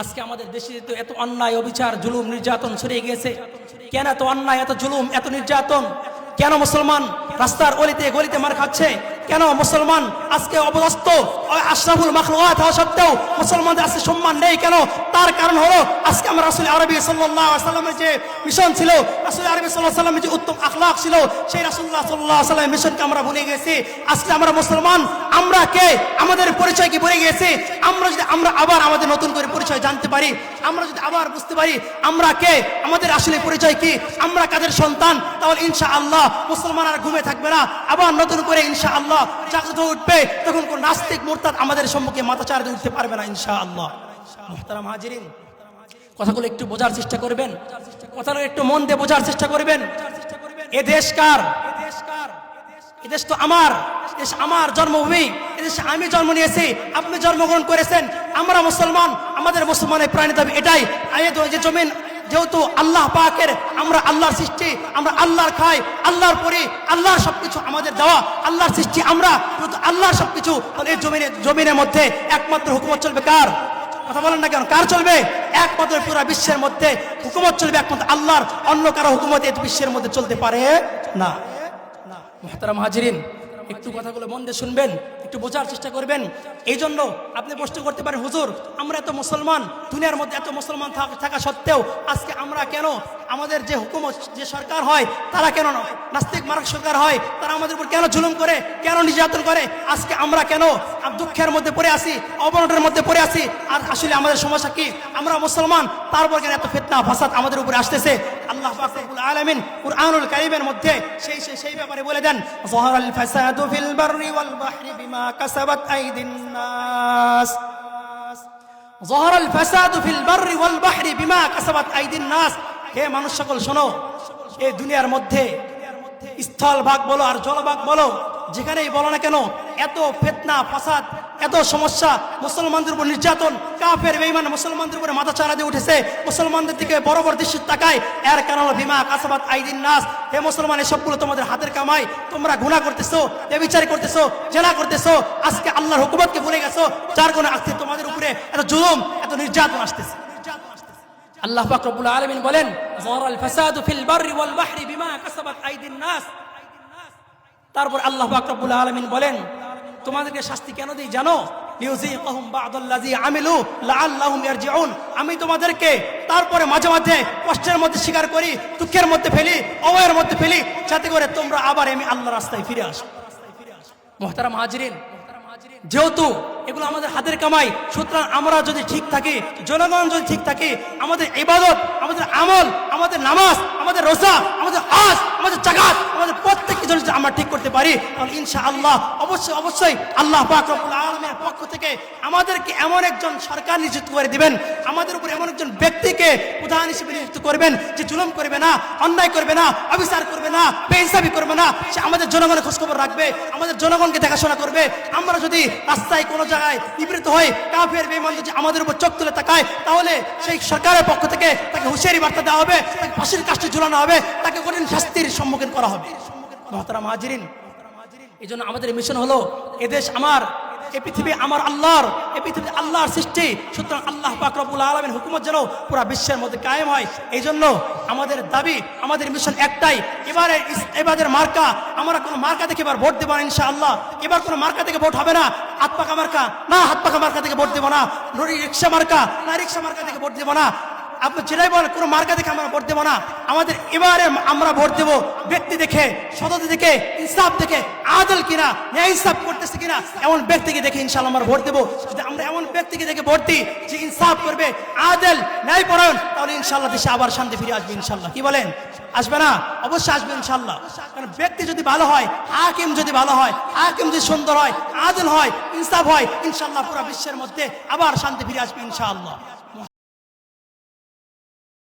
আজকে আমাদের দেশে তো এত অন্যায় অবিচার জুলুম নির্যাতন ছড়িয়ে গিয়েছে। কেন এত অন্যায়, এত জুলুম, এত নির্যাতন? কেন মুসলমান রাস্তার অলিতে গলিতে মার খাচ্ছে? কেন মুসলমান আজকে অবদস্ত আশরাফুল মাখলুকাত হওয়া সত্ত্বেও মুসলমানদের আজকে সম্মান নেই কেন? তার কারণ হলো আজকে আমরা রাসূল আরবি সাল্লাল্লাহু আলাইহি ওয়াসাল্লামের যে মিশন ছিল, রাসূল আরবি সাল্লাল্লাহু আলাইহি ওয়াসাল্লামের যে উত্তম আখলাক ছিল, সেই রাসূলুল্লাহ সাল্লাল্লাহু আলাইহি ওয়াসাল্লামের মিশনকে আমরা ভুলে গেছি। আজকে আমরা মুসলমান, আমরা কে, আমাদের পরিচয় কি ভুলে গেছি। আমরা যদি আবার আমাদের নতুন করে পরিচয় জানতে পারি, আমরা যদি আবার বুঝতে পারি আমরা কে, আমাদের আসলে পরিচয় কি, আমরা কাদের সন্তান, তাহলে ইনশাআল্লাহ মুসলমান আর ঘুমে থাকবে না। আবার নতুন করে ইনশাআল্লাহ জাগ্রত উঠবে। তখন কোন নাস্তিক মুরতাদ আমাদের সম্মুখে মাথা চাড়া দিয়ে উঠতে পারবে না ইনশাআল্লাহ। মুহতারাম হাজিরিন, কথাগুলো একটু বোঝার চেষ্টা করবেন, কথাগুলো একটু মন দিয়ে বোঝার চেষ্টা করবেন। এ দেশ কার? এ দেশ তো আমার, দেশ আমার জন্মভূমি, এ দেশে আমি জন্ম নিয়েছি, আপনি জন্মগ্রহণ করেছেন। আমরা মুসলমান, আমাদের মুসলমানের প্রাণী দাবি এটাই, যে জমিন যেহেতু আল্লাহ পাকের, আমরা আল্লাহর সৃষ্টি, আমরা আল্লাহর খাই, আল্লাহর পরি, আল্লাহর সবকিছু আমাদের দেওয়া, আল্লাহর সৃষ্টি আমরা, আল্লাহর সবকিছু। এই জমিনের মধ্যে একমাত্র হুকুমত চলবে কার? কথা বলেন না কেন? কার চলবে? একমাত্র পুরো বিশ্বের মধ্যে হুকুমত চলবে একমাত্র আল্লাহর, অন্য কারো হুকুমত এই বিশ্বের মধ্যে চলতে পারে না। মুহতারাম হাজিরিন, একটু কথাগুলো মন দিয়ে শুনবেন, একটু বোঝার চেষ্টা করবেন। এই জন্য আপনি প্রশ্ন করতে পারেন, হুজুর আমরা এত মুসলমান, দুনিয়ার মধ্যে এত মুসলমান থাকা সত্ত্বেও আজকে আমরা কেন, আমাদের যে হুকুমত, যে সরকার হয় তারা কেন নাস্তিক মার্ক সরকার হয়, তারা আমাদের উপর কেন জুলুম করে, কেন নির্যাতন করে? আজকে আমরা কেন দুঃখের মধ্যে পড়ে আসি, অবনটের মধ্যে পড়ে আসি? আর আসলে আমাদের সমস্যা কি? আমরা মুসলমান, তারপর কেন এত ফিতনা ফাসাদ আমাদের উপরে আসতেছে? আল্লাহ পাক রব্বুল আলামিন কুরআনুল কারীমের মধ্যে সেই ব্যাপারে বলে দেন, যাহারাল ফাসাদু ফিল বাররি ওয়াল বাহরি বিমা কাসাবাত আইদিন নাস। যাহারাল ফাসাদু ফিল বাররি ওয়াল বাহরি বিমা কাসাবাত আইদিন নাস। হে মানুষ সকল শোনো, এই দুনিয়ার মধ্যে স্থল ভাগ বলো আর জলভাগ বলো, যেখানেই বলো না কেন, এত ফিতনা ফাসাদ, এত সমস্যা, মুসলমানদের উপর নির্যাতন, কাফের বেঈমান মুসলমানদের উপরে মাথা চাড়া দিয়ে উঠেছে, মুসলমানদের দিকে বড় বড় দৃষ্টি তাকায়। এর কারণ বিমা কাসাবাত আইদিন নাস। হে মুসলমান, এসবগুলো তোমাদের হাতের কামাই, তোমরা গুনাহ করতেছো, ব্যভিচার করতেছো, জেনা করতেছো, আজকে আল্লাহর হুকুমতকে ভুলে গেছো, যার কারণে আজকে তোমাদের উপরে এত জুলুম, এত নির্যাতন আসতেছে। আল্লাহ পাক রব্বুল আলামিন বলেন, যাহারাল ফাসাদু ফিল বাররি ওয়াল বাহরি বিমা কাসাবাত আইদিন নাস। তারপর আল্লাহ পাক রব্বুল আলামিন বলেন, তোমাদেরকে শাস্তি কেন দেই জানো? লিউযীকাহুম বা'দাল্লাযী আমিলু লাআল্লাহুম ইয়ারজিউন। আমি তোমাদেরকে তারপরে মাঝে মাঝে কষ্টের মধ্যে স্বীকার করি, দুঃখের মধ্যে ফেলি, অবহের মধ্যে ফেলি, যাতে করে তোমরা আবার আমি আল্লাহর রাস্তায় ফিরে আসো। মুহতারাম হাজিরিন, যেহেতু এগুলো আমাদের হাতের কামাই, সুতরাং আমরা যদি ঠিক থাকি, জনগণ যদি ঠিক থাকে, আমাদের ইবাদত, আমাদের আমল, আমাদের নামাজ, আমাদের রোজা, আমাদের হজ, আমাদের যাকাত, আমাদের প্রত্যেক কিছু যদি আমরা ঠিক করতে পারি, তাহলে ইনশাআল্লাহ অবশ্যই আল্লাহ পাক রব্বুল আলামিনের পক্ষ থেকে আমাদেরকে এমন একজন সরকার নিযুক্ত করে দিবেন, আমাদের উপর এমন একজন ব্যক্তিকে প্রধান হিসেবে নিযুক্ত করবেন, যে জুলুম করবে না, অন্যায় করবে না, অবিচার করবে না, বেইনসাফি করবে না। সে আমাদের জনগণের খোঁজখবর রাখবে, আমাদের জনগণকে দেখাশোনা করবে। আমরা যদি রাস্তায় কোনো জায়গায় নিবৃত্ত হই, কাফের বেঈমান যদি আমাদের উপর চোখ তুলে তাকায়, তাহলে সেই সরকারের পক্ষ থেকে তাকে হুঁশিয়ারি বার্তা দেওয়া হবে, তাকে ফাঁসির কাস্টে ঝুলানো হবে, তাকে কঠিন শাস্তির সম্মুখীন করা হবে। মুহতারাম হাজিরিন, এই জন্য আমাদের মিশন হলো, এদেশ আমার, এই পৃথিবী আমার আল্লাহর, এই পৃথিবী আল্লাহর সৃষ্টি। সুতরাং আল্লাহ পাক রব্বুল আলামিনের হুকুমত যেন পুরা বিশ্বের মধ্যে কায়েম হয়, এই জন্য আমাদের দাবি, আমাদের মিশন একটাই। এবারের মার্কা, আমরা কোনো মার্কা থেকে এবার ভোট দেবো না ইনশাআল্লাহ। এবার কোনো মার্কা থেকে ভোট হবে না, হাত পাকা মার্কা না, হাত পাকা মার্কা থেকে ভোট দেবো না, রিক্সা মার্কা না, রিক্সা মার্কা থেকে ভোট দেবো না। আপনি যেটাই বলেন, কোনো মার্কা দেখে আমরা ভোট দেবো না। আমাদের এবারে আমরা ভোট দেবো ব্যক্তি দেখে, সততা দেখে, ইনসাফ দেখে, আদল কিনা, ন্যায় ইনসাফ করতেছে কিনা, এমন ব্যক্তিকে দেখে ইনশাআল্লাহ আমরা ভোট দেবো। যদি আমরা এমন ব্যক্তিকে দেখে ভোট দিই যে ইনসাফ করবে, আদল, ন্যায় পরায়ণ, তাহলে ইনশাআল্লাহ দেশে আবার শান্তি ফিরে আসবে ইনশাআল্লাহ। কি বলেন? আসবে না? অবশ্যই আসবে ইনশাআল্লাহ। কারণ ব্যক্তি যদি ভালো হয়, হাকিম যদি ভালো হয়, হাকিম যদি সুন্দর হয়, আদল হয়, ইনসাফ হয়, ইনশাআল্লাহ পুরো বিশ্বের মধ্যে আবার শান্তি ফিরে আসবে ইনশাআল্লাহ।